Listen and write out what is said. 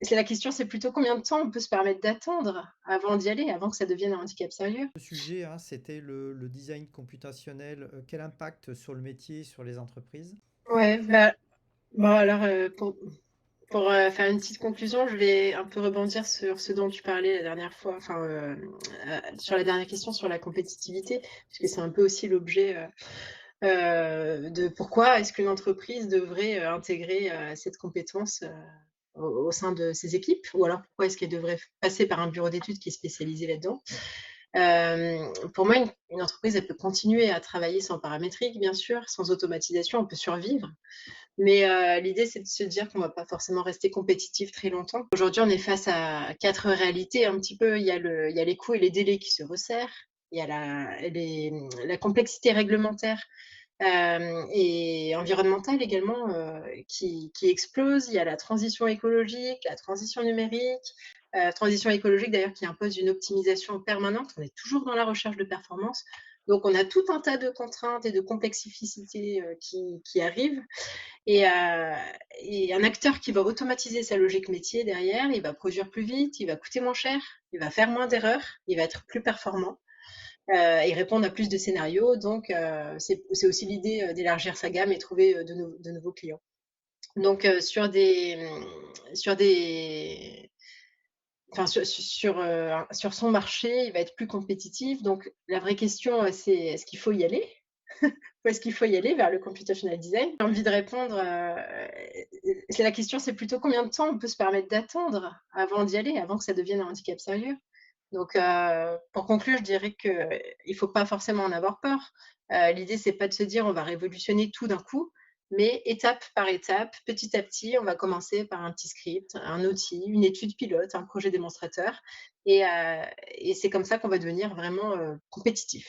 C'est la question, c'est plutôt combien de temps on peut se permettre d'attendre avant d'y aller, avant que ça devienne un handicap sérieux? Le sujet, hein, c'était le design computationnel. Quel impact sur le métier, sur les entreprises? Ouais, bah, bon alors, pour faire une petite conclusion, je vais un peu rebondir sur ce dont tu parlais la dernière fois, enfin, sur la dernière question sur la compétitivité, puisque c'est un peu aussi l'objet, de pourquoi est-ce qu'une entreprise devrait, intégrer, cette compétence, au sein de ses équipes? Ou alors pourquoi est-ce qu'elle devrait passer par un bureau d'études qui est spécialisé là-dedans? Pour moi, une entreprise, elle peut continuer à travailler sans paramétrique, bien sûr, sans automatisation, on peut survivre. Mais l'idée, c'est de se dire qu'on va pas forcément rester compétitif très longtemps. Aujourd'hui, on est face à 4 réalités un petit peu. Il y a les coûts et les délais qui se resserrent. Il y a la complexité réglementaire, et environnementale également, qui explose. Il y a la transition écologique, la transition numérique, transition écologique d'ailleurs qui impose une optimisation permanente. On est toujours dans la recherche de performance. Donc on a tout un tas de contraintes et de complexificités, qui arrivent et un acteur qui va automatiser sa logique métier derrière, il va produire plus vite, il va coûter moins cher, il va faire moins d'erreurs, il va être plus performant, et répondre à plus de scénarios. Donc, c'est aussi l'idée d'élargir sa gamme et trouver de nouveaux clients. Donc, sur des enfin, sur son marché, il va être plus compétitif. Donc, la vraie question, c'est est-ce qu'il faut y aller? Ou est-ce qu'il faut y aller vers le computational design? J'ai envie de répondre, c'est la question, c'est plutôt combien de temps on peut se permettre d'attendre avant d'y aller, avant que ça devienne un handicap sérieux? Donc, pour conclure, je dirais qu'il ne faut pas forcément en avoir peur. L'idée, c'est pas de se dire: «On va révolutionner tout d'un coup», mais étape par étape, petit à petit, on va commencer par un petit script, un outil, une étude pilote, un projet démonstrateur et c'est comme ça qu'on va devenir vraiment, compétitif.